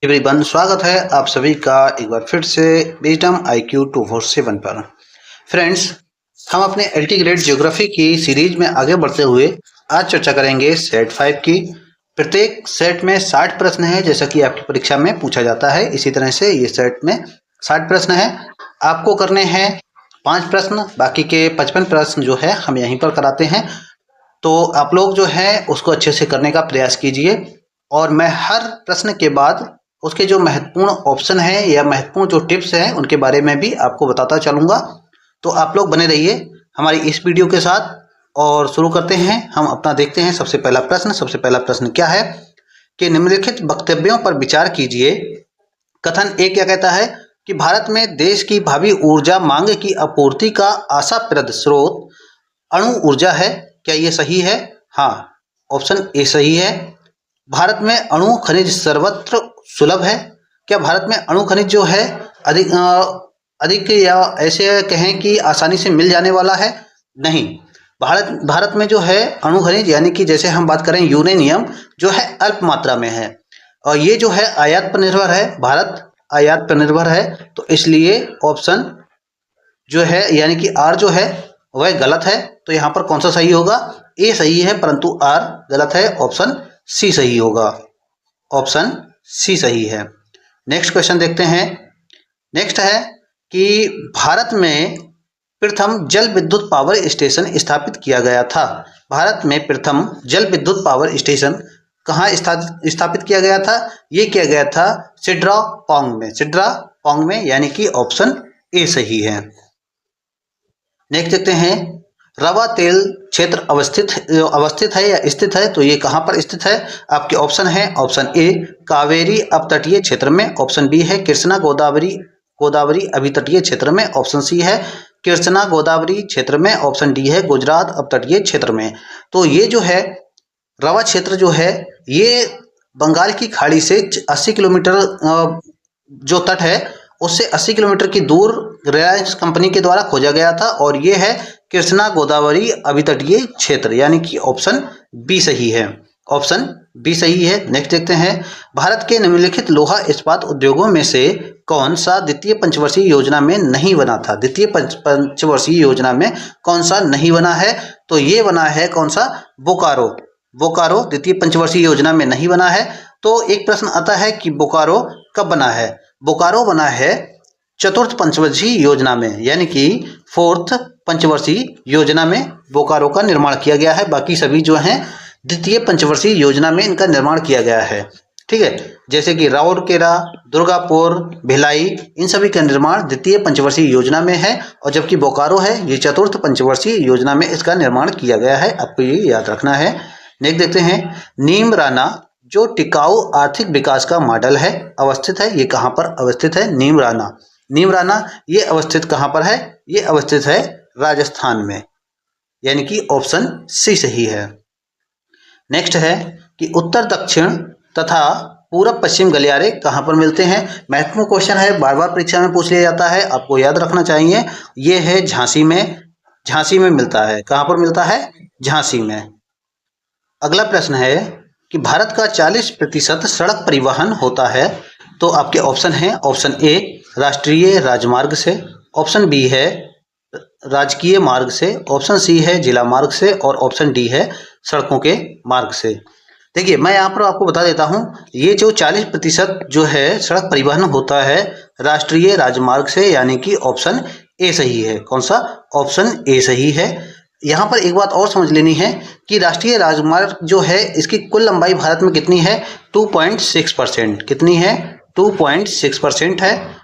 Everyone, स्वागत है आप सभी का एक बार फिर से विजडम IQ 247 पर। फ्रेंड्स, हम अपने एलटी ग्रेड ज्योग्राफी की सीरीज में आगे बढ़ते हुए आज चर्चा करेंगे सेट 5 की। प्रत्येक सेट में 60 प्रश्न है, जैसा कि आपकी परीक्षा में पूछा जाता है। इसी तरह से ये सेट में 60 प्रश्न है। आपको करने हैं 5 प्रश्न, बाकी के 55 प्रश्न जो है हम यहीं पर कराते हैं। तो आप लोग जो है उसको अच्छे से करने का प्रयास कीजिए, और मैं हर प्रश्न के बाद उसके जो महत्वपूर्ण ऑप्शन है या महत्वपूर्ण जो टिप्स हैं उनके बारे में भी आपको बताता चलूँगा। तो आप लोग बने रहिए हमारी इस वीडियो के साथ, और शुरू करते हैं। हम अपना देखते हैं सबसे पहला प्रश्न क्या है कि निम्नलिखित वक्तव्यों पर विचार कीजिए। कथन ए क्या कहता है कि भारत में देश की भावी ऊर्जा मांग की आपूर्ति का आशाप्रद स्रोत अणु ऊर्जा है। क्या ये सही है? हाँ, ऑप्शन ए सही है। भारत में अणु खनिज सर्वत्र सुलभ है। क्या भारत में अणु खनिज जो है अधिक या ऐसे कहें कि आसानी से मिल जाने वाला है? नहीं। भारत में जो है अणु खनिज, यानी कि जैसे हम बात करें यूरेनियम, जो है अल्प मात्रा में है, और ये जो है आयात पर निर्भर है। भारत आयात पर निर्भर है, तो इसलिए ऑप्शन जो है यानी कि आर जो है वह गलत है। तो यहाँ पर कौन सा सही होगा? ए सही है, परंतु आर गलत है। ऑप्शन सी सही होगा। ऑप्शन सी सही है। नेक्स्ट क्वेश्चन देखते हैं। नेक्स्ट है कि भारत में प्रथम जल विद्युत पावर स्टेशन स्थापित किया गया था। भारत में प्रथम जल विद्युत पावर स्टेशन कहाँ स्थापित किया गया था? ये किया गया था सिड्रापोंग में, यानी कि ऑप्शन ए सही है। नेक्स्ट देखते हैं, रवा तेल क्षेत्र अवस्थित है या स्थित है? तो ये कहाँ पर स्थित है? आपके ऑप्शन है ऑप्शन ए कावेरी अपतटीय क्षेत्र में, ऑप्शन बी है कृष्णा गोदावरी अभितटीय क्षेत्र में, ऑप्शन सी है कृष्णा गोदावरी क्षेत्र में, ऑप्शन डी है गुजरात अपतटीय क्षेत्र में। तो ये जो है रवा क्षेत्र जो है ये बंगाल की खाड़ी से 80 किलोमीटर जो तट है उससे 80 किलोमीटर की दूर रिलायंस कंपनी के द्वारा खोजा गया था, और ये है कृष्णा गोदावरी अभितटीय क्षेत्र, यानी कि ऑप्शन बी सही है। ऑप्शन बी सही है। नेक्स्ट देखते हैं, भारत के निम्नलिखित लोहा इस्पात उद्योगों में से कौन सा द्वितीय पंचवर्षीय योजना में नहीं बना था? द्वितीय पंचवर्षीय योजना में कौन सा नहीं बना है? तो ये बना है कौन सा? बोकारो द्वितीय पंचवर्षीय योजना में नहीं बना है। तो एक प्रश्न आता है कि बोकारो कब बना है? बोकारो बना है चतुर्थ पंचवर्षीय योजना में, यानी कि 4th पंचवर्षीय योजना में बोकारो का निर्माण किया गया है। बाकी सभी जो हैं द्वितीय पंचवर्षीय योजना में इनका निर्माण किया गया है। ठीक है, जैसे कि राउरकेला, दुर्गापुर, भिलाई, इन सभी का निर्माण द्वितीय पंचवर्षीय योजना में है, और जबकि बोकारो है ये चतुर्थ पंचवर्षीय योजना में इसका निर्माण किया गया है। आपको ये याद रखना है। नेक्स्ट देखते हैं, नीमराना जो टिकाऊ आर्थिक विकास का मॉडल है अवस्थित है, ये कहाँ पर अवस्थित है? नीमराना ये अवस्थित कहाँ पर है? ये अवस्थित है राजस्थान में, यानी कि ऑप्शन सी सही है। नेक्स्ट है कि उत्तर दक्षिण तथा पूरब पश्चिम गलियारे कहाँ पर मिलते हैं? महत्वपूर्ण क्वेश्चन है, बार बार परीक्षा में पूछ लिया जाता है, आपको याद रखना चाहिए। ये है झांसी में मिलता है। कहाँ पर मिलता है? झांसी में। अगला प्रश्न है कि भारत का 40% सड़क परिवहन होता है। तो आपके ऑप्शन हैं, ऑप्शन ए राष्ट्रीय राजमार्ग से, ऑप्शन बी है राजकीय मार्ग से, ऑप्शन सी है जिला मार्ग से, और ऑप्शन डी है सड़कों के मार्ग से। देखिए, मैं यहाँ पर आपको बता देता हूँ, ये जो 40% जो है सड़क परिवहन होता है राष्ट्रीय राजमार्ग से, यानी कि ऑप्शन ए सही है। कौन सा? ऑप्शन ए सही है। यहाँ पर एक बात और समझ लेनी है कि राष्ट्रीय राजमार्ग जो है इसकी कुल लंबाई भारत में कितनी है? 2.6%। कितनी है? 2.6% है।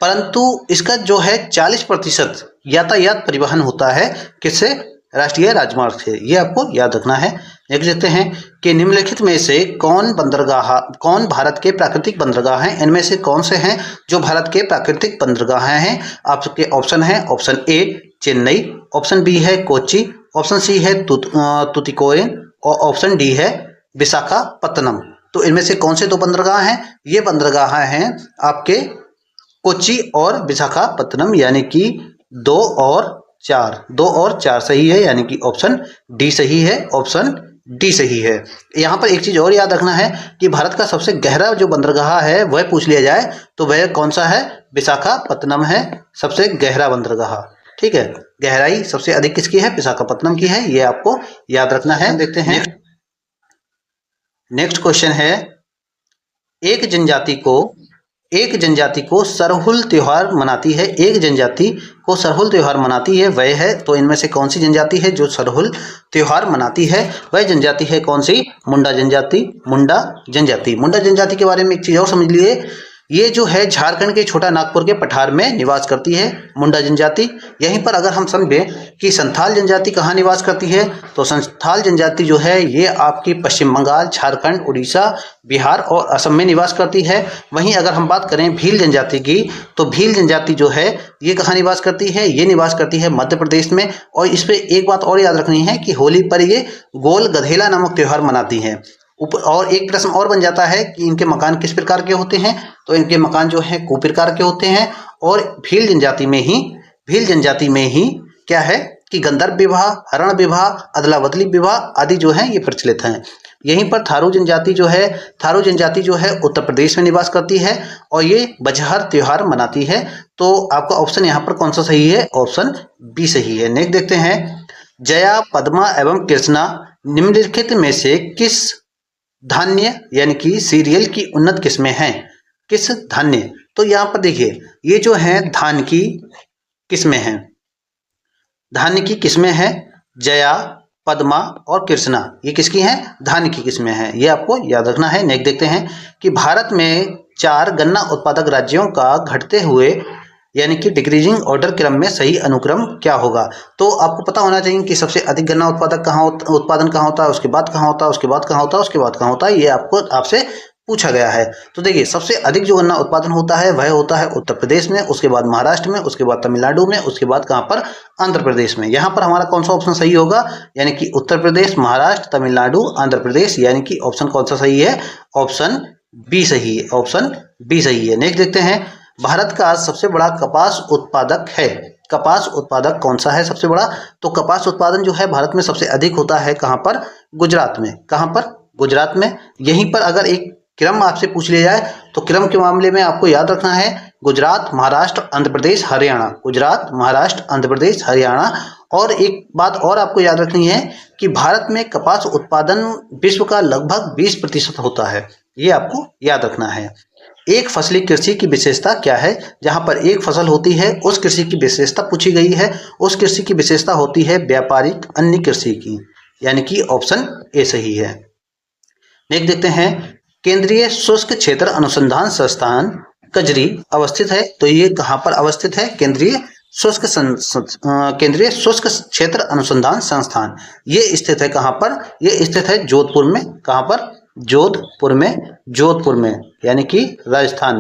परंतु इसका जो है 40% यातायात परिवहन होता है किससे? राष्ट्रीय राजमार्ग से। ये आपको याद रखना है। देख लेते हैं कि निम्नलिखित में से कौन भारत के प्राकृतिक बंदरगाह हैं? इनमें से कौन से हैं जो भारत के प्राकृतिक बंदरगाह हैं? आपके ऑप्शन है, option A Chennai, option B है कोच्चि, ऑप्शन सी है तुतिकोरिन, और ऑप्शन डी है विशाखापत्तनम। तो इनमें से कौन से दो बंदरगाह हैं? ये बंदरगाह हैं आपके कोच्चि और विशाखापत्तनम, यानी कि 2 और 4 सही है, यानी कि ऑप्शन डी सही है। ऑप्शन डी सही है। यहाँ पर एक चीज और याद रखना है कि भारत का सबसे गहरा जो बंदरगाह है वह पूछ लिया जाए तो वह कौन सा है, विशाखापत्तनम है सबसे गहरा बंदरगाह। ठीक है, गहराई सबसे अधिक किसकी है, विशाखापत्तनम की है, ये आपको याद रखना है। देखते हैं नेक्स्ट क्वेश्चन है, एक जनजाति को सरहुल त्योहार मनाती है, एक जनजाति को सरहुल त्योहार मनाती है, वह है, तो इनमें से कौन सी जनजाति है जो सरहुल त्योहार मनाती है, वह जनजाति है कौन सी, मुंडा जनजाति। मुंडा जनजाति, मुंडा जनजाति के बारे में एक चीज और समझ लिए, ये जो है झारखंड के छोटा नागपुर के पठार में निवास करती है मुंडा जनजाति। यहीं पर अगर हम समझें कि संथाल जनजाति कहाँ निवास करती है, तो संथाल जनजाति जो है ये आपकी पश्चिम बंगाल, झारखंड, उड़ीसा, बिहार और असम में निवास करती है। वहीं अगर हम बात करें भील जनजाति की, तो भील जनजाति जो है ये कहाँ निवास करती है, ये निवास करती है मध्य प्रदेश में। और इस पर एक बात और याद रखनी है कि होली पर ये गोल गधेला नामक त्योहार मनाती हैं। और एक प्रश्न और बन जाता है कि इनके मकान किस प्रकार के होते हैं, तो इनके मकान जो है कुप्रकार के होते हैं। और भील जनजाति में ही क्या है कि गंधर्व विवाह, हरण विवाह, अदला बदली विवाह आदि जो है ये प्रचलित हैं। यहीं पर थारू जनजाति जो है उत्तर प्रदेश में निवास करती है और ये बजहर त्योहार मनाती है। तो आपका ऑप्शन यहाँ पर कौन सा सही है, ऑप्शन बी सही है। नेक्स्ट देखते हैं, जया, पद्मा एवं कृष्णा निम्नलिखित में से किस धान्य यानी कि सीरियल की उन्नत किस्में हैं, किस धान्य, तो यहाँ पर देखिए ये जो है धान की किस्में हैं, धान्य की किस्में हैं जया, पद्मा और कृष्णा, ये किसकी हैं, धान्य की किस्में हैं, ये आपको याद रखना है। नेक्स्ट देखते हैं कि भारत में 4 गन्ना उत्पादक राज्यों का घटते हुए यानी कि डिक्रीजिंग ऑर्डर क्रम में सही अनुक्रम क्या होगा। तो आपको पता होना चाहिए कि सबसे अधिक गन्ना उत्पादन कहाँ होता है, उसके बाद कहाँ होता है, उसके बाद कहाँ होता है, उसके बाद कहाँ होता है, ये आपसे पूछा गया है। तो देखिए सबसे अधिक जो गन्ना उत्पादन होता है वह होता है उत्तर प्रदेश में, उसके बाद महाराष्ट्र में, उसके बाद तमिलनाडु में, उसके बाद कहाँ पर, आंध्र प्रदेश में। यहाँ पर हमारा कौन सा ऑप्शन सही होगा, यानी कि उत्तर प्रदेश, महाराष्ट्र, तमिलनाडु, आंध्र प्रदेश, यानी कि ऑप्शन कौन सा सही है, ऑप्शन बी सही है, ऑप्शन बी सही है। नेक्स्ट देखते हैं, भारत का सबसे बड़ा कपास उत्पादक है, कपास उत्पादक कौन सा है सबसे बड़ा, तो कपास उत्पादन जो है भारत में सबसे अधिक होता है कहाँ पर, गुजरात में। कहाँ पर, गुजरात में। यहीं पर अगर एक क्रम आपसे पूछ लिया जाए तो क्रम के मामले में आपको याद रखना है गुजरात, महाराष्ट्र, आंध्र प्रदेश, हरियाणा, गुजरात, महाराष्ट्र, आंध्र प्रदेश, हरियाणा। और एक बात और आपको याद रखनी है कि भारत में कपास उत्पादन विश्व का लगभग 20% होता है, ये आपको याद रखना है। एक फसली कृषि की विशेषता क्या है, जहां पर एक फसल होती है उस कृषि की विशेषता पूछी गई है, उस कृषि की विशेषता होती है व्यापारिक अन्य कृषि की, यानी कि ऑप्शन ए सही है। नेक्स्ट देखते हैं, केंद्रीय शुष्क क्षेत्र अनुसंधान संस्थान कजरी अवस्थित है, तो ये कहां पर अवस्थित है, केंद्रीय शुष्क क्षेत्र अनुसंधान संस्थान, ये स्थित है कहां पर, ये स्थित है जोधपुर में। कहां पर, जोधपुर में, यानी कि राजस्थान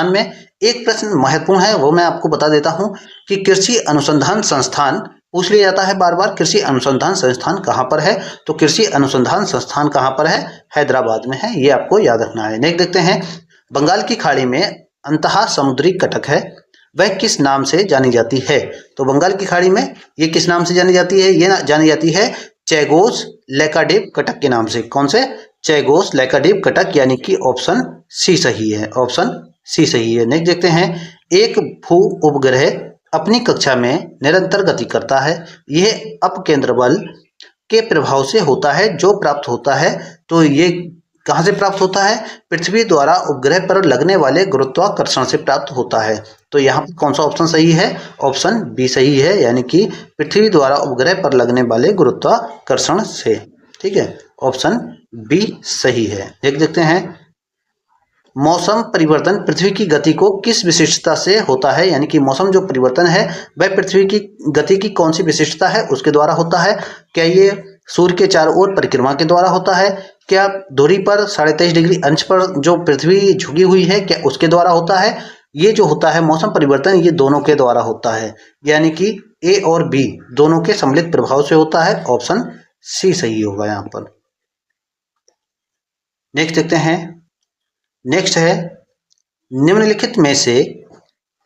में। एक प्रश्न महत्वपूर्ण है वो मैं आपको बता देता हूं कि कृषि अनुसंधान संस्थान पूछ लिया जाता है बार बार, कृषि अनुसंधान संस्थान कहां पर है, तो कृषि अनुसंधान संस्थान कहां पर है, हैदराबाद में है, ये आपको याद रखना है। नेक्स्ट देखते हैं, बंगाल की खाड़ी में अंतः समुद्री कटक है, वह किस नाम से जानी जाती है, तो बंगाल की खाड़ी में ये किस नाम से जानी जाती है, ये जानी जाती है चैगोस लैकाडिव कटक के नाम से। कौन से, चैगोस लैकाडिव कटक, यानी कि ऑप्शन सी सही है, ऑप्शन सी सही है। नेक्स्ट देखते हैं, एक भू उपग्रह अपनी कक्षा में निरंतर गति करता है, यह अपकेंद्र बल के प्रभाव से होता है जो प्राप्त होता है, तो ये कहाँ से प्राप्त होता है, पृथ्वी द्वारा उपग्रह पर लगने वाले गुरुत्वाकर्षण से प्राप्त होता है। तो यहाँ पर कौन सा ऑप्शन सही है, ऑप्शन बी सही है, यानी कि पृथ्वी द्वारा उपग्रह पर लगने वाले गुरुत्वाकर्षण से। ठीक है, ऑप्शन बी सही है। देख देखते हैं, मौसम परिवर्तन पृथ्वी की गति को किस विशिष्टता से होता है, यानी कि मौसम जो परिवर्तन है वह पृथ्वी की गति की कौन सी विशिष्टता है उसके द्वारा होता है। क्या ये सूर्य के चारों ओर परिक्रमा के द्वारा होता है, क्या धुरी पर 23.5 डिग्री अंश पर जो पृथ्वी झुकी हुई है क्या उसके द्वारा होता है, ये जो होता है मौसम परिवर्तन ये दोनों के द्वारा होता है, यानी कि ए और बी दोनों के सम्मिलित प्रभाव से होता है, ऑप्शन सी सही होगा यहाँ पर। नेक्स्ट देखते हैं, नेक्स्ट है, निम्नलिखित में से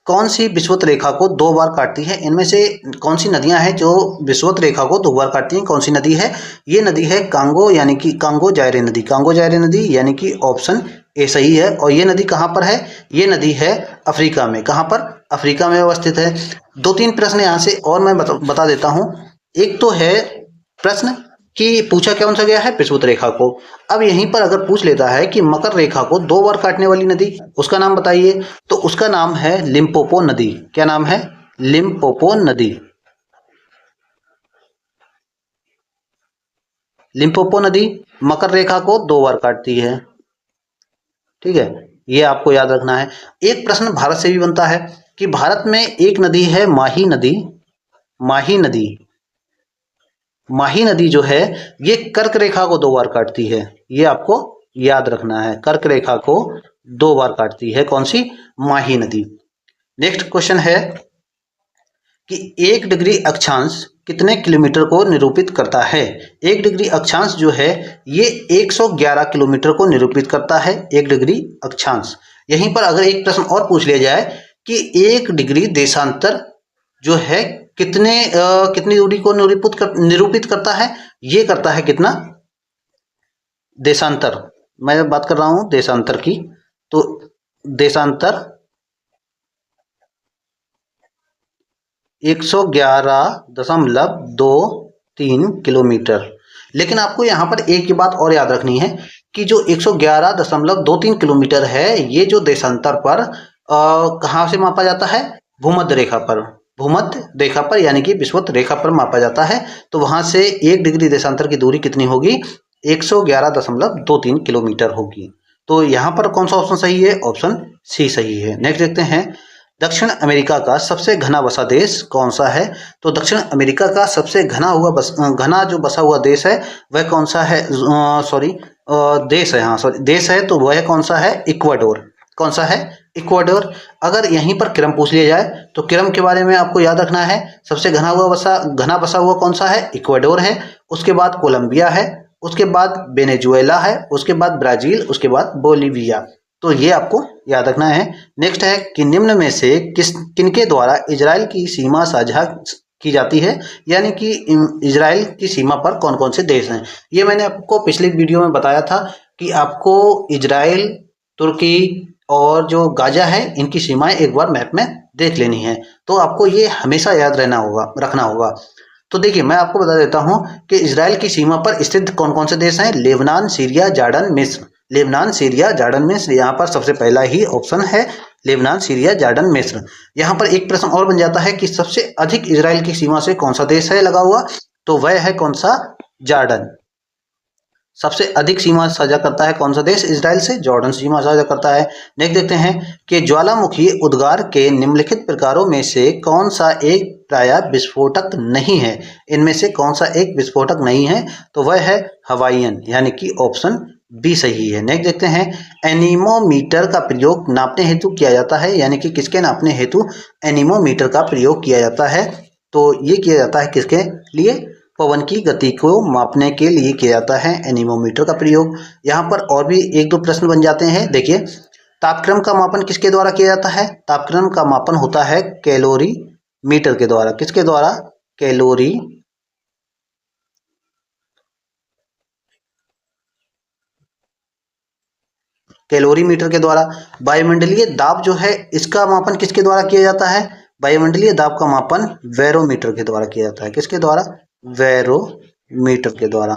कौन सी विषुवत रेखा को 2 बार काटती है? इनमें से कौन सी नदियां हैं जो विषुवत रेखा को 2 बार काटती हैं? कौन सी नदी है? ये नदी है कांगो, यानी कि कांगो जायरे नदी। कांगो जायरे नदी यानी कि ऑप्शन ए सही है। और ये नदी कहाँ पर है? ये नदी है अफ्रीका में। कहाँ पर? अफ्रीका में अवस्थित है। 2-3 प्रश्न यहाँ से और मैं बता देता हूँ। एक तो है प्रश्न कि पूछा कौन सा गया है? विषुवत रेखा को। अब यहीं पर अगर पूछ लेता है कि मकर रेखा को 2 बार काटने वाली नदी, उसका नाम बताइए, तो उसका नाम है लिम्पोपो नदी। क्या नाम है? लिम्पोपो नदी। लिम्पोपो नदी मकर रेखा को 2 बार काटती है। ठीक है, ये आपको याद रखना है। एक प्रश्न भारत से भी बनता है कि भारत में एक नदी है माही नदी। माही नदी, माही नदी जो है ये कर्क रेखा को 2 बार काटती है। ये आपको याद रखना है, कर्क रेखा को 2 बार काटती है। कौन सी? माही नदी। नेक्स्ट क्वेश्चन है कि 1 डिग्री अक्षांश कितने किलोमीटर को निरूपित करता है? 1 डिग्री अक्षांश जो है ये 111 किलोमीटर को निरूपित करता है। 1 डिग्री अक्षांश। यहीं पर अगर एक प्रश्न और पूछ लिया जाए कि 1 डिग्री देशांतर जो है कितनी दूरी को निरूपित करता है? ये करता है कितना? देशांतर, मैं बात कर रहा हूं देशांतर की। तो देशांतर 111.23 किलोमीटर। लेकिन आपको यहाँ पर एक ही बात और याद रखनी है कि जो 111.23 किलोमीटर है ये जो देशांतर पर कहाँ से मापा जाता है? भूमध्य रेखा पर। भूमध्य रेखा पर यानी कि विषुवत रेखा पर मापा जाता है। तो वहां से 1 डिग्री देशांतर की दूरी कितनी होगी? 111.23 किलोमीटर होगी। तो यहाँ पर कौन सा ऑप्शन सही है? ऑप्शन सी सही है। नेक्स्ट देखते हैं, दक्षिण अमेरिका का सबसे घना बसा देश कौन सा है? तो दक्षिण अमेरिका का सबसे घना जो बसा हुआ देश है वह कौन सा है? देश है, हाँ सॉरी देश है, तो वह कौन सा है? इक्वाडोर। कौन सा है? इक्वाडोर। अगर यहीं पर क्रम पूछ लिया जाए तो क्रम के बारे में आपको याद रखना है। सबसे घना बसा हुआ कौन सा है? इक्वाडोर है। उसके बाद कोलंबिया है, उसके बाद वेनेजुएला है, उसके बाद ब्राजील, उसके बाद बोलीविया। तो ये आपको याद रखना है। नेक्स्ट है कि निम्न में से किनके द्वारा इजराइल की सीमा साझा की जाती है? यानी कि इजराइल की सीमा पर कौन कौन से देश हैं? ये मैंने आपको पिछले वीडियो में बताया था कि आपको इजराइल, तुर्की और जो गाजा है इनकी सीमाएं एक बार मैप में देख लेनी है। तो आपको ये हमेशा याद रखना होगा। तो देखिए मैं आपको बता देता हूं कि इजराइल की सीमा पर स्थित कौन कौन से देश हैं? लेबनान, सीरिया, जॉर्डन, मिस्र। लेबनान, सीरिया, जॉर्डन, मिस्र, यहाँ पर सबसे पहला ही ऑप्शन है लेबनान, सीरिया, जॉर्डन, मिस्र। यहाँ पर एक प्रश्न और बन जाता है कि सबसे अधिक इजराइल की सीमा से कौन सा देश है लगा हुआ? तो वह है कौन सा? जॉर्डन। सबसे अधिक सीमा साझा करता है कौन सा देश इजराइल से? जॉर्डन सीमा साझा करता है। नेक्स्ट देखते हैं कि ज्वालामुखी उद्गार के निम्नलिखित प्रकारों में से कौन सा एक प्रायः विस्फोटक नहीं है? इनमें से कौन सा एक विस्फोटक नहीं है? तो वह है हवाईयन, यानी कि ऑप्शन बी सही है। नेक्स्ट देखते हैं, एनीमोमीटर का प्रयोग नापने हेतु किया जाता है, यानी कि किसके नापने हेतु एनीमोमीटर का प्रयोग किया जाता है? तो ये किया जाता है किसके लिए? पवन की गति को मापने के लिए किया जाता है एनीमोमीटर का प्रयोग। यहाँ पर और भी 1-2 प्रश्न बन जाते हैं। देखिए, तापक्रम का मापन किसके द्वारा किया जाता है? तापक्रम का मापन होता है कैलोरी मीटर के द्वारा। किसके द्वारा? कैलोरी मीटर के द्वारा। वायुमंडलीय दाब जो है इसका मापन किसके द्वारा किया जाता है? वायुमंडलीय दाब का मापन बैरोमीटर के द्वारा किया जाता है। किसके द्वारा? बैरोमीटर के द्वारा।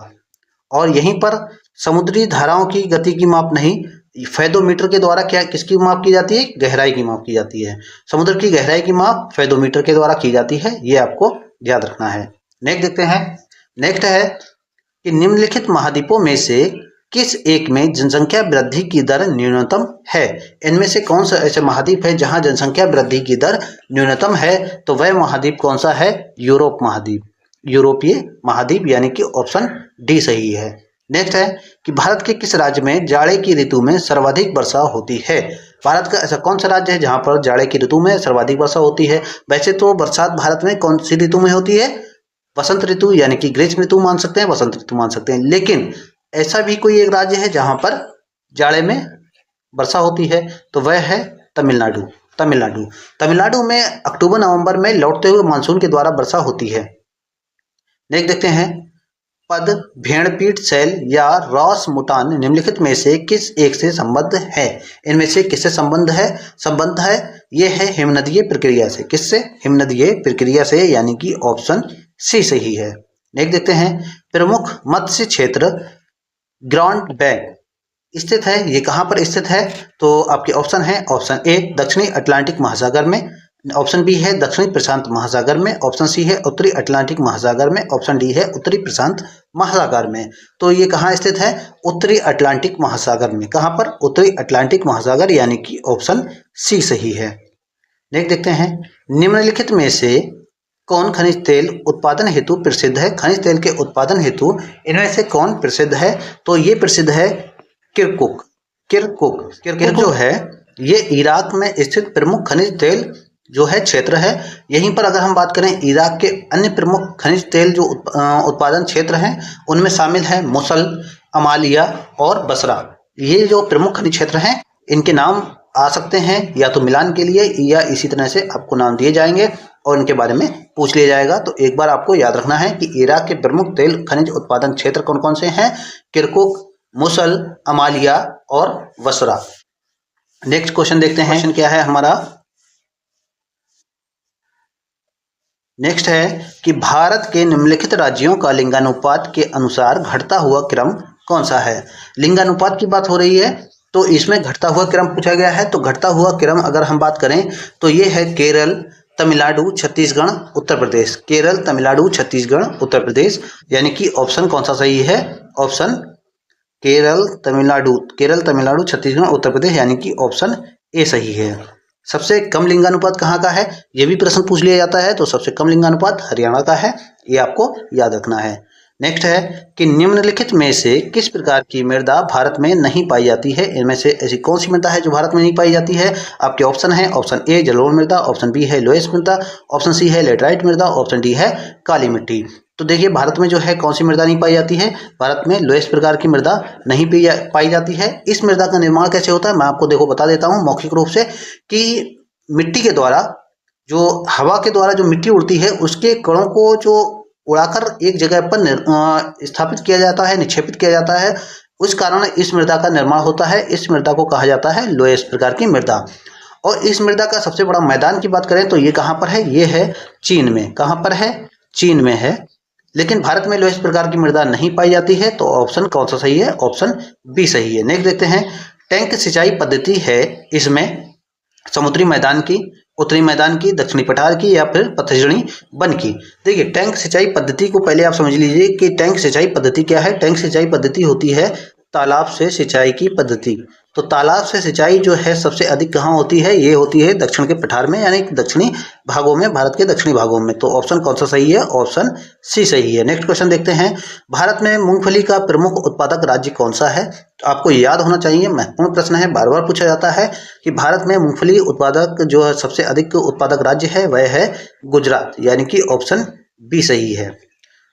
और यहीं पर समुद्री धाराओं की गति की माप नहीं, फेदोमीटर के द्वारा क्या किसकी माप की जाती है? गहराई की माप की जाती है। समुद्र की गहराई की माप फेदोमीटर के द्वारा की जाती है। ये आपको याद रखना है। नेक्स्ट देखते हैं, नेक्स्ट है कि निम्नलिखित महाद्वीपों में से किस एक में जनसंख्या वृद्धि की दर न्यूनतम है? इनमें से कौन सा ऐसे महाद्वीप है जहां जनसंख्या वृद्धि की दर न्यूनतम है? तो वह महाद्वीप कौन सा है? यूरोप महाद्वीप, यूरोपीय महाद्वीप, यानी कि ऑप्शन डी सही है। नेक्स्ट है कि भारत के किस राज्य में जाड़े की ऋतु में सर्वाधिक वर्षा होती है? भारत का ऐसा कौन सा राज्य है जहां पर जाड़े की ऋतु में सर्वाधिक वर्षा होती है? वैसे तो बरसात भारत में कौन सी ऋतु में होती है? वसंत ऋतु, यानी कि ग्रीष्म ऋतु मान सकते हैं, वसंत ऋतु मान सकते हैं। लेकिन ऐसा भी कोई एक राज्य है जहां पर जाड़े में वर्षा होती है, तो वह है तमिलनाडु। तमिलनाडु। तमिलनाडु में अक्टूबर नवंबर में लौटते हुए मानसून के द्वारा वर्षा होती है। नेक्स्ट देखते हैं, पद, भेड़पीठ शैल या रॉस मुटान निम्नलिखित में से किस एक से संबद्ध है? इनमें से किससे संबंध है? ये है हिमनदीय प्रक्रिया से। किससे? हिमनदीय प्रक्रिया से, यानी कि ऑप्शन सी सही है। नेक्स्ट देखते हैं, प्रमुख मत्स्य क्षेत्र ग्रांड बैंक स्थित है, ये कहाँ पर स्थित है? तो आपके ऑप्शन है, ऑप्शन ए दक्षिणी अटलांटिक महासागर में, ऑप्शन बी है दक्षिणी प्रशांत महासागर में, ऑप्शन सी है उत्तरी अटलांटिक महासागर में, ऑप्शन डी है उत्तरी प्रशांत महासागर में। तो ये कहाँ स्थित है? उत्तरी अटलांटिक महासागर में। कहाँ पर? उत्तरी अटलांटिक महासागर, यानी कि ऑप्शन सी सही है। नेक्स्ट देखते हैं, निम्नलिखित में से कौन खनिज तेल उत्पादन हेतु प्रसिद्ध है? खनिज तेल के उत्पादन हेतु इनमें से कौन प्रसिद्ध है? तो ये प्रसिद्ध है किरकुक। किरकुक जो है ये इराक में स्थित प्रमुख खनिज तेल जो है क्षेत्र है। यहीं पर अगर हम बात करें इराक के अन्य प्रमुख खनिज तेल जो उत्पादन क्षेत्र हैं उनमें शामिल है मोसल, अमालिया और बसरा। ये जो प्रमुख खनिज क्षेत्र हैं इनके नाम आ सकते हैं या तो मिलान के लिए या इसी तरह से आपको नाम दिए जाएंगे और इनके बारे में पूछ लिया जाएगा। तो एक बार आपको याद रखना है कि इराक के प्रमुख तेल खनिज उत्पादन क्षेत्र कौन कौन से हैं? किरकुक, मोसल, अमालिया और बसरा। नेक्स्ट क्वेश्चन देखते हैं, क्वेश्चन क्या है हमारा? नेक्स्ट है कि भारत के निम्नलिखित राज्यों का लिंगानुपात के अनुसार घटता हुआ क्रम कौन सा है? लिंगानुपात की बात हो रही है तो इसमें घटता हुआ क्रम पूछा गया है। तो घटता हुआ क्रम अगर हम बात करें तो ये है केरल, तमिलनाडु, छत्तीसगढ़, उत्तर प्रदेश। केरल, तमिलनाडु, छत्तीसगढ़, उत्तर प्रदेश, यानी कि ऑप्शन कौन सा सही है? ऑप्शन केरल, तमिलनाडु, छत्तीसगढ़, उत्तर प्रदेश, यानी कि ऑप्शन ए सही है। सबसे कम लिंगानुपात कहाँ का है? ये भी प्रश्न पूछ लिया जाता है। तो सबसे कम लिंगानुपात हरियाणा का है, ये आपको याद रखना है। नेक्स्ट है कि निम्नलिखित में से किस प्रकार की मृदा भारत में नहीं पाई जाती है? इनमें से ऐसी कौन सी मृदा है जो भारत में नहीं पाई जाती है? आपके ऑप्शन है, ऑप्शन ए जलोढ़ मृदा, ऑप्शन बी है लोएस मृदा, ऑप्शन सी है लेटराइट मृदा, ऑप्शन डी है काली मिट्टी। तो देखिए भारत में जो है कौन सी मृदा नहीं पाई जाती है? भारत में लोएस प्रकार की मृदा नहीं पाई जाती है। इस मृदा का निर्माण कैसे होता है मैं आपको देखो बता देता हूँ मौखिक रूप से, कि मिट्टी के द्वारा, जो हवा के द्वारा जो मिट्टी उड़ती है उसके कणों को जो उड़ाकर एक जगह पर स्थापित किया जाता है, निक्षेपित किया जाता है, उस कारण इस मृदा का निर्माण होता है। इस मृदा को कहा जाता है लोएस प्रकार की मृदा। और इस मृदा का सबसे बड़ा मैदान की बात करें तो ये कहाँ पर है? ये है चीन में। कहाँ पर है? चीन में है। लेकिन भारत में लोएस प्रकार की मृदा नहीं पाई जाती है। तो ऑप्शन कौन सा सही है? ऑप्शन बी सही है। नेक्स्ट देखते हैं, टैंक सिंचाई पद्धति है इसमें समुद्री मैदान की, उत्तरी मैदान की, दक्षिणी पठार की या फिर पतझड़ी वन की। देखिए टैंक सिंचाई पद्धति को पहले आप समझ लीजिए कि टैंक सिंचाई पद्धति क्या है। टैंक सिंचाई पद्धति होती है तालाब से सिंचाई की पद्धति। तो तालाब से सिंचाई जो है सबसे अधिक कहाँ होती है? ये होती है दक्षिण के पठार में, यानी दक्षिणी भागों में, भारत के दक्षिणी भागों में। तो ऑप्शन कौन सा सही है? ऑप्शन सी सही है। नेक्स्ट क्वेश्चन देखते हैं, भारत में मूंगफली का प्रमुख उत्पादक राज्य कौन सा है? तो आपको याद होना चाहिए, महत्वपूर्ण प्रश्न है, बार बार पूछा जाता है कि भारत में मूंगफली उत्पादक जो है सबसे अधिक उत्पादक राज्य है वह है गुजरात, यानी कि ऑप्शन बी सही है।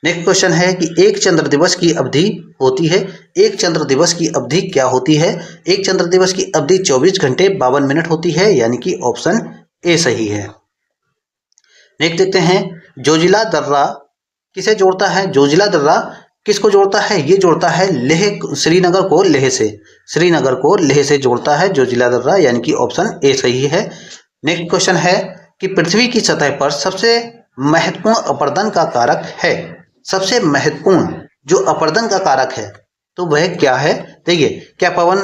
नेक्स्ट क्वेश्चन है कि एक चंद्र दिवस की अवधि होती है। एक चंद्र दिवस की अवधि क्या होती है? एक चंद्र दिवस की अवधि 24 घंटे 52 मिनट होती है, यानी कि ऑप्शन ए सही है। नेक्स्ट देखते हैं, जोजिला दर्रा किसे जोड़ता है? जोजिला दर्रा किसको जोड़ता है? ये जोड़ता है लेह, श्रीनगर को लेह से, श्रीनगर को लेह से जोड़ता है जोजिला दर्रा, यानी कि ऑप्शन ए सही है। नेक्स्ट क्वेश्चन है कि पृथ्वी की सतह पर सबसे महत्वपूर्ण अपरदन का कारक है। सबसे महत्वपूर्ण जो अपरदन का कारक है तो वह क्या है? देखिए, क्या पवन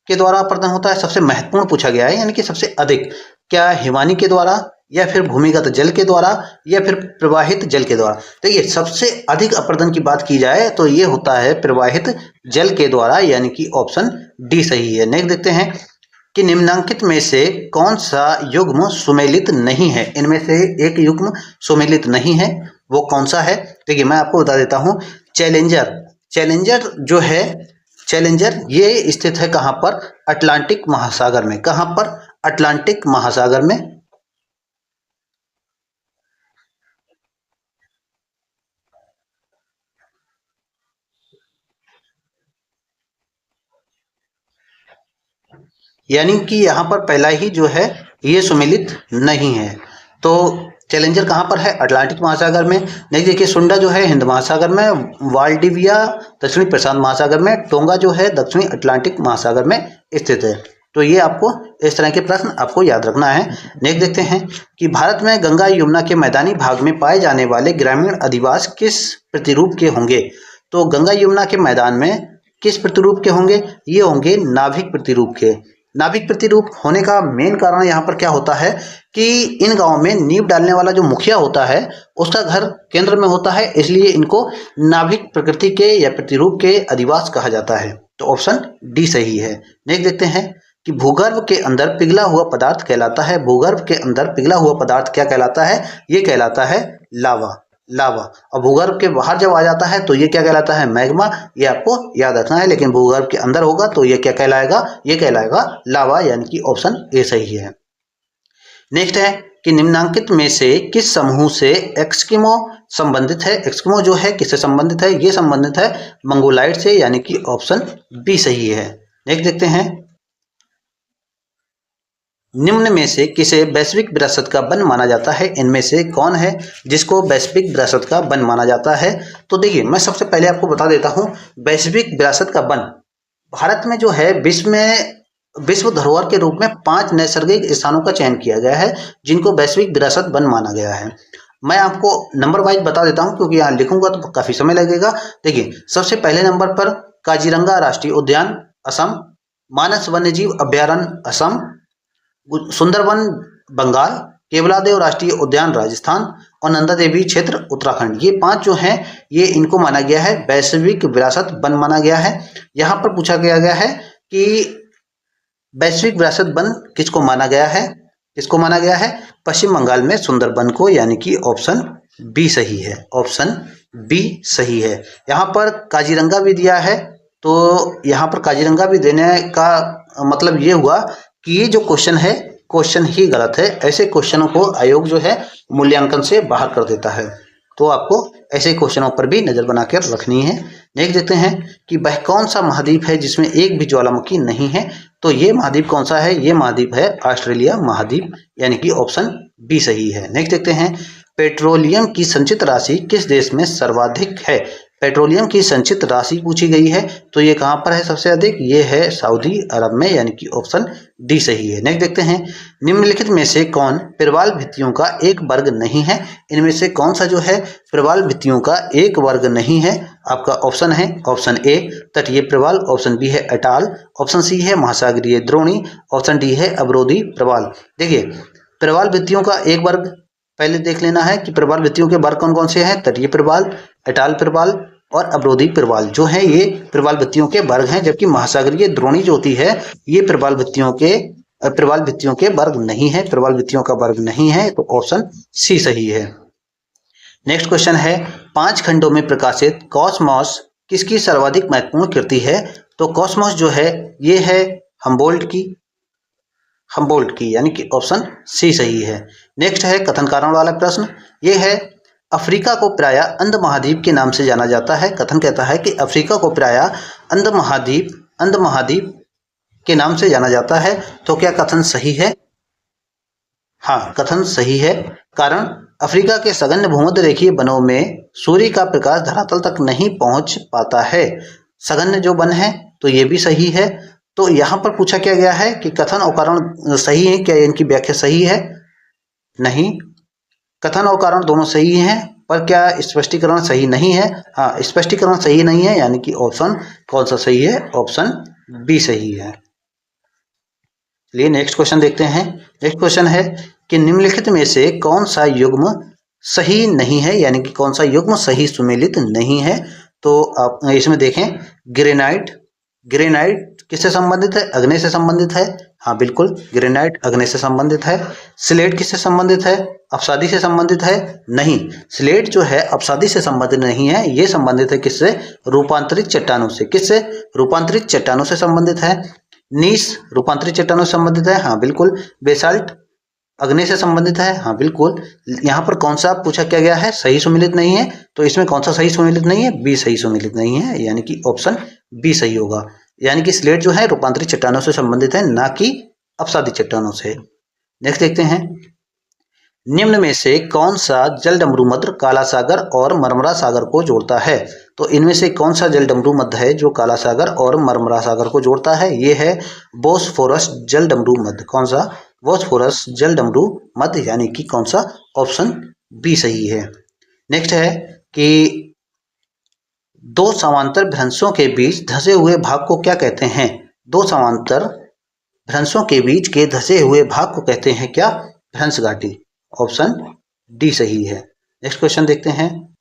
के द्वारा अपरदन होता है? सबसे महत्वपूर्ण पूछा गया है, यानी कि सबसे अधिक। क्या हिमानी के द्वारा या फिर भूमिगत जल के द्वारा या फिर प्रवाहित जल के द्वारा? देखिए सबसे अधिक अपरदन की बात की जाए तो ये होता है प्रवाहित जल के द्वारा, यानी कि ऑप्शन डी सही है। नेक्स्ट देखते हैं कि निम्नांकित में से कौन सा युग्म सुमेलित नहीं है? इनमें से एक युग्म सुमेलित नहीं है, वो कौन सा है? देखिए मैं आपको बता देता हूँ, चैलेंजर। चैलेंजर जो है, चैलेंजर ये स्थित है कहाँ पर? अटलांटिक महासागर में। कहाँ पर? अटलांटिक महासागर में। यानी कि यहाँ पर पहला ही जो है ये सुमेलित नहीं है। तो चैलेंजर कहाँ पर है? अटलांटिक महासागर में। नहीं देखिए, सुंडा जो है हिंद महासागर में, वाल्डिविया दक्षिणी प्रशांत महासागर में, टोंगा जो है दक्षिणी अटलांटिक महासागर में स्थित है। तो ये आपको इस तरह के प्रश्न आपको याद रखना है। नेक्स्ट देखते हैं कि भारत में गंगा यमुना के मैदानी भाग में पाए जाने वाले ग्रामीण अधिवास किस प्रतिरूप के होंगे? तो गंगा यमुना के मैदान में किस प्रतिरूप के होंगे? ये होंगे नाभिक प्रतिरूप के। नाभिक प्रतिरूप होने का मेन कारण यहाँ पर क्या होता है कि इन गांवों में नींव डालने वाला जो मुखिया होता है उसका घर केंद्र में होता है, इसलिए इनको नाभिक प्रकृति के या प्रतिरूप के अधिवास कहा जाता है। तो ऑप्शन डी सही है। नेक्स्ट देखते हैं कि भूगर्भ के अंदर पिघला हुआ पदार्थ कहलाता है। भूगर्भ के अंदर पिघला हुआ पदार्थ क्या कहलाता है? ये कहलाता है लावा। लावा। और भूगर्भ के बाहर जब आ जाता है तो ये क्या कहलाता है? मैग्मा। ये आपको याद रखना है। लेकिन भूगर्भ के अंदर होगा तो ये क्या कहलाएगा? ये कहलाएगा लावा, यानी कि ऑप्शन ए सही है। नेक्स्ट है कि निम्नांकित में से किस समूह से एस्किमो संबंधित है? एस्किमो जो है किससे संबंधित है? ये संबंधित है मंगोलाइड से, यानी कि ऑप्शन बी सही है। नेक्स्ट देखते हैं, निम्न में से किसे वैश्विक विरासत का वन माना जाता है? इनमें से कौन है जिसको वैश्विक विरासत का वन माना जाता है? तो देखिए, मैं सबसे पहले आपको बता देता हूँ, वैश्विक विरासत का वन भारत में जो है विश्व धरोहर के रूप में 5 नैसर्गिक स्थानों का चयन किया गया है जिनको वैश्विक विरासत वन माना गया है। मैं आपको नंबर वाइज बता देता हूँ क्योंकि यहाँ लिखूंगा तो काफी समय लगेगा। देखिए, सबसे पहले नंबर पर काजीरंगा राष्ट्रीय उद्यान असम, मानस वन्यजीव अभ्यारण्य असम, सुंदरबन बंगाल, केवलादेव राष्ट्रीय उद्यान राजस्थान और नंदा देवी क्षेत्र उत्तराखंड। ये 5 जो हैं ये इनको माना गया है वैश्विक विरासत वन माना गया है। यहाँ पर पूछा गया है कि वैश्विक विरासत वन किसको माना गया है? किसको माना गया है? पश्चिम बंगाल में सुंदरबन को, यानी कि ऑप्शन बी सही है। ऑप्शन बी सही है। यहाँ पर काजीरंगा भी दिया है, तो यहाँ पर काजीरंगा भी देने का मतलब ये हुआ कि ये जो क्वेश्चन है क्वेश्चन ही गलत है। ऐसे क्वेश्चनों को आयोग जो है मूल्यांकन से बाहर कर देता है, तो आपको ऐसे क्वेश्चनों पर भी नजर बना कर रखनी है। नेक्स्ट देखते हैं कि वह कौन सा महाद्वीप है जिसमें एक भी ज्वालामुखी नहीं है? तो ये महाद्वीप कौन सा है? ये महाद्वीप है ऑस्ट्रेलिया महाद्वीप, यानी कि ऑप्शन बी सही है। नेक्स्ट देखते हैं, पेट्रोलियम की संचित राशि किस देश में सर्वाधिक है? पेट्रोलियम की संचित राशि पूछी गई है, तो ये कहाँ पर है सबसे अधिक? ये है सऊदी अरब में, यानी कि ऑप्शन डी सही है। नेक्स्ट देखते हैं, निम्नलिखित में से कौन प्रवाल भित्तियों का एक वर्ग नहीं है? इनमें से कौन सा जो है प्रवाल भित्तियों का एक वर्ग नहीं है? आपका ऑप्शन है ऑप्शन ए तटीय प्रवाल, ऑप्शन बी है अटाल, ऑप्शन सी है महासागरीय द्रोणी, ऑप्शन डी है अवरोधी प्रवाल। देखिए, प्रवाल भित्तियों का एक वर्ग पहले देख लेना है कि प्रवाल भित्तियों के वर्ग कौन कौन से हैं। तटीय प्रवाल, अटाल प्रवाल और अवरोधी प्रवाल जो है ये प्रवाल भित्तियों के वर्ग हैं, जबकि महासागरीय द्रोणी जो होती है ये प्रवाल भित्तियों के वर्ग नहीं है, प्रवाल भित्तियों का वर्ग नहीं है। तो ऑप्शन सी सही है। नेक्स्ट क्वेश्चन है, 5 खंडों में प्रकाशित कॉस्मॉस किसकी सर्वाधिक महत्वपूर्ण कृति है? तो कॉस्मॉस जो है ये है हम्बोल्ट की, यानी कि ऑप्शन सी सही है। नेक्स्ट है कथन कारण वाला प्रश्न। ये है, अफ्रीका को प्रायः अंध महाद्वीप के नाम से जाना जाता है। कथन कहता है कि अफ्रीका को प्रायः अंध महाद्वीप के नाम से जाना जाता है। तो क्या कथन सही है? हाँ, कथन सही है। कारण अफ्रीका के सघन भूमध्य रेखीय वनों में सूर्य का प्रकाश धरातल तक नहीं पहुंच पाता है। सघन जो वन है, तो ये भी सही है। तो यहाँ पर पूछा क्या गया है कि कथन और कारण सही है, क्या इनकी व्याख्या सही है? नहीं, कथन और कारण दोनों सही हैं, पर क्या स्पष्टीकरण सही नहीं है? हाँ, स्पष्टीकरण सही नहीं है, यानी कि ऑप्शन कौन सा सही है? ऑप्शन बी सही है। चलिए नेक्स्ट क्वेश्चन देखते हैं। नेक्स्ट क्वेश्चन है कि निम्नलिखित में से कौन सा युग्म सही नहीं है, यानी कि कौन सा युग्म सही सुमेलित नहीं है? तो आप इसमें देखें, ग्रेनाइट किससे संबंधित है? अग्नि से संबंधित है। हाँ बिल्कुल, ग्रेनाइट अग्नि से संबंधित है। स्लेट किससे संबंधित है? अपसादी से संबंधित है? नहीं, स्लेट जो है अपसादी से संबंधित नहीं है, ये संबंधित है किससे? रूपांतरित चट्टानों से। किससे? रूपांतरित चट्टानों से संबंधित है। नीस रूपांतरित चट्टानों से संबंधित है। हाँ बिल्कुल। बेसाल्ट अग्नि से संबंधित है। हाँ बिल्कुल। यहाँ पर कौन सा पूछा क्या गया है? सही सुमेलित नहीं है। तो इसमें कौन सा सही सुमेलित नहीं है? बी सही सुमेलित नहीं है, यानी कि ऑप्शन बी सही होगा। यानी कि स्लेट जो है रूपांतरित चट्टानों से संबंधित है, ना कि अपसादी चट्टानों से। नेक्स्ट देखते हैं, निम्न में से कौन सा जल डमरू मध्य काला सागर और मरमरा सागर को जोड़ता है? तो इनमें से कौन सा जल डमरू मध्य है जो काला सागर और मरमरा सागर को जोड़ता है? ये है बोस्फोरस जल डमरू मध्य। कौन सा? बोस्फोरस जल डमरू मध्य, यानी कि कौन सा? ऑप्शन बी सही है। नेक्स्ट है कि दो समांतर भ्रंशों के बीच धंसे हुए भाग को क्या कहते हैं? दो समांतर भ्रंशों के बीच के धंसे हुए भाग को कहते हैं क्या? भ्रंश घाटी। ऑप्शन डी सही है। नेक्स्ट क्वेश्चन देखते हैं।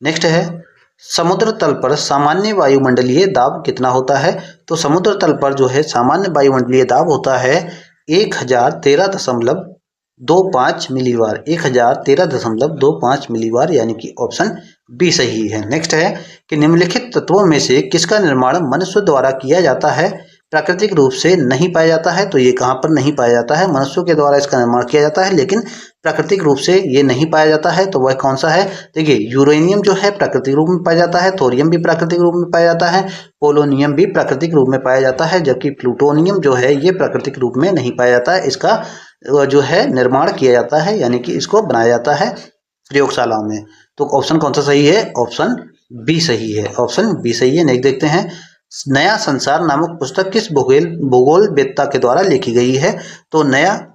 नेक्स्ट है, समुद्र तल पर सामान्य वायुमंडलीय दाब कितना होता है? तो समुद्र तल पर जो है सामान्य वायुमंडलीय दाब होता है 1013.25 मिलीबार। 1013.25 मिलीबार, यानी कि ऑप्शन बी सही है। नेक्स्ट है कि निम्नलिखित तत्वों में से किसका निर्माण मनुष्य द्वारा किया जाता है, प्राकृतिक रूप से नहीं पाया जाता है? तो ये कहाँ पर नहीं पाया जाता है? मनुष्यों के द्वारा इसका निर्माण किया जाता है, लेकिन प्राकृतिक रूप से ये नहीं पाया जाता है। तो वह कौन सा है? देखिए, यूरेनियम जो है प्राकृतिक रूप में पाया जाता है, थोरियम भी प्राकृतिक रूप में पाया जाता है, पोलोनियम भी प्राकृतिक रूप में पाया जाता है, जबकि प्लूटोनियम जो है ये प्राकृतिक रूप में नहीं पाया जाता है। इसका जो है निर्माण किया जाता है, यानी कि इसको बनाया जाता है प्रयोगशालाओं में। तो ऑप्शन कौन सा सही है? ऑप्शन बी सही है। ऑप्शन बी सही है। नेक्स्ट देखते हैं, नया संसार नामक पुस्तक किस भूगोल वेत्ता के द्वारा लिखी गई है? तो नया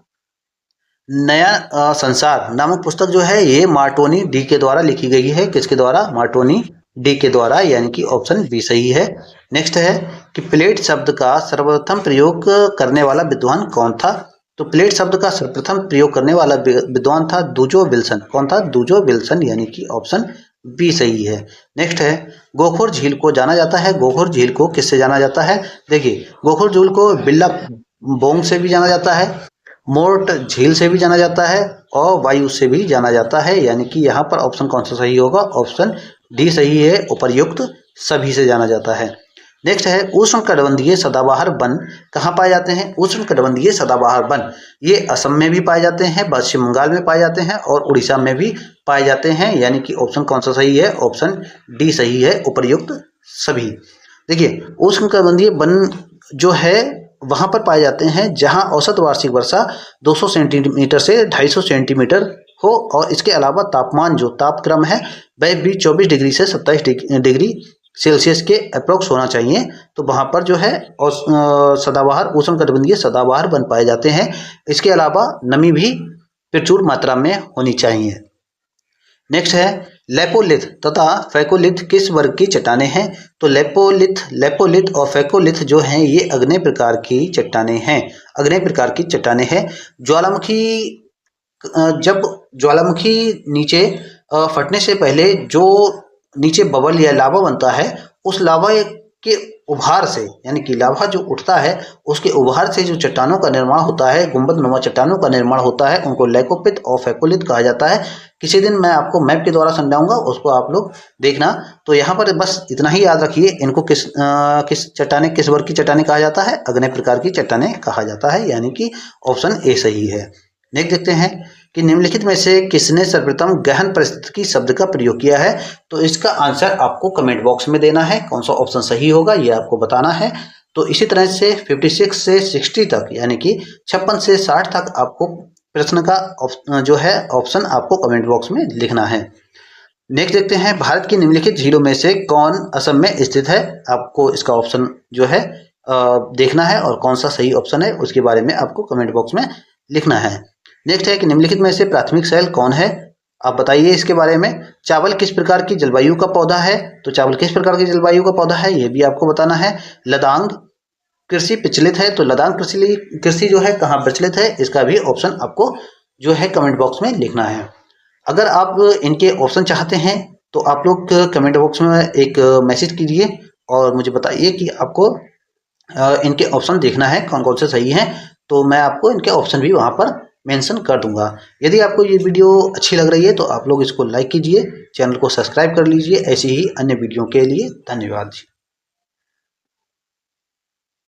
संसार नामक पुस्तक जो है ये मार्टोनी डी के द्वारा लिखी गई है। किसके द्वारा? मार्टोनी डी के द्वारा, यानी कि ऑप्शन बी सही है। नेक्स्ट है कि प्लेट शब्द का सर्वप्रथम प्रयोग करने वाला विद्वान कौन था? तो प्लेट शब्द का सर्वप्रथम प्रयोग करने वाला विद्वान था दूजो विल्सन। कौन था? दूजो विल्सन, यानी कि ऑप्शन बी सही है। नेक्स्ट है, गोखोर झील को जाना जाता है। गोखोर झील को किससे जाना जाता है? देखिए, गोखोर झील को बिल्ला बोंग से भी जाना जाता है, मोर्ट झील से भी जाना जाता है और वायु से भी जाना जाता है, यानी कि यहाँ पर ऑप्शन कौन सा सही होगा? ऑप्शन डी सही है, उपर्युक्त सभी से जाना जाता है। नेक्स्ट है, उष्णकटिबंधीय सदाबहार वन कहाँ पाए जाते हैं? उष्णकटिबंधीय सदाबहार वन ये असम में भी पाए जाते हैं, पश्चिम बंगाल में पाए जाते हैं और उड़ीसा में भी पाए जाते हैं, यानी कि ऑप्शन कौन सा सही है? ऑप्शन डी सही है, उपर्युक्त सभी। देखिए, उष्णकटिबंधीय वन जो है वहाँ पर पाए जाते हैं जहाँ औसत वार्षिक वर्षा 200 सेंटीमीटर से 250 सेंटीमीटर हो, और इसके अलावा तापमान जो तापक्रम है वह भी 24 डिग्री से 27 डिग्री सेल्सियस के अप्रोक्स होना चाहिए। तो वहाँ पर जो है सदाबहार उष्णकटिबंधीय सदाबहार वन पाए जाते हैं। इसके अलावा नमी भी प्रचुर मात्रा में होनी चाहिए। नेक्स्ट है, लेपोलिथ तथा फैकोलिथ किस वर्ग की चट्टानें हैं? तो लेपोलिथ और फैकोलिथ जो हैं ये अग्नेय प्रकार की चट्टानें हैं। अग्नेय प्रकार की चट्टानें हैं। जब ज्वालामुखी नीचे फटने से पहले जो नीचे बबल या लावा बनता है, उस लावा के उभार से, यानी कि लावा जो उठता है उसके उभार से जो चट्टानों का निर्माण होता है, गुंबदनुमा चट्टानों का निर्माण होता है, उनको लेकोपिथ और फैकोलिथ कहा जाता है। किसी दिन मैं आपको मैप के द्वारा समझाऊंगा, उसको आप लोग देखना। तो यहाँ पर बस इतना ही याद रखिए, इनको किस चट्टाने, किस वर्ग की चट्टाने कहा जाता है? अग्नेय प्रकार की चट्टाने कहा जाता है, यानी कि ऑप्शन ए सही है। नेक्स्ट देखते हैं कि निम्नलिखित में से किसने सर्वप्रथम गहन परिस्थितिकी शब्द का प्रयोग किया है? तो इसका आंसर आपको कमेंट बॉक्स में देना है। कौन सा ऑप्शन सही होगा ये आपको बताना है। तो इसी तरह से 56 से 60 तक, यानी कि 56 से 60 तक आपको प्रश्न का जो है ऑप्शन आपको कमेंट बॉक्स में लिखना है। नेक्स्ट देखते हैं, भारत की निम्नलिखित झीलों में से कौन असम में स्थित है? आपको इसका ऑप्शन जो है देखना है और कौन सा सही ऑप्शन है उसके बारे में आपको कमेंट बॉक्स में लिखना है। नेक्स्ट है कि निम्नलिखित में से प्राथमिक सेल कौन है? आप बताइए इसके बारे में। चावल किस प्रकार की जलवायु का पौधा है? तो चावल किस प्रकार की जलवायु का पौधा है ये भी आपको बताना है। लदांग कृषि प्रचलित है, तो लदांग कृषि जो है कहाँ प्रचलित है, इसका भी ऑप्शन आपको जो है कमेंट बॉक्स में लिखना है। अगर आप इनके ऑप्शन चाहते हैं तो आप लोग कमेंट बॉक्स में एक मैसेज कीजिए और मुझे बताइए कि आपको इनके ऑप्शन देखना है कौन कौन से सही हैं, तो मैं आपको इनके ऑप्शन भी वहाँ पर मेंशन कर दूंगा। यदि आपको ये वीडियो अच्छी लग रही है तो आप लोग इसको लाइक कीजिए, चैनल को सब्सक्राइब कर लीजिए। ऐसी ही अन्य वीडियो के लिए धन्यवाद।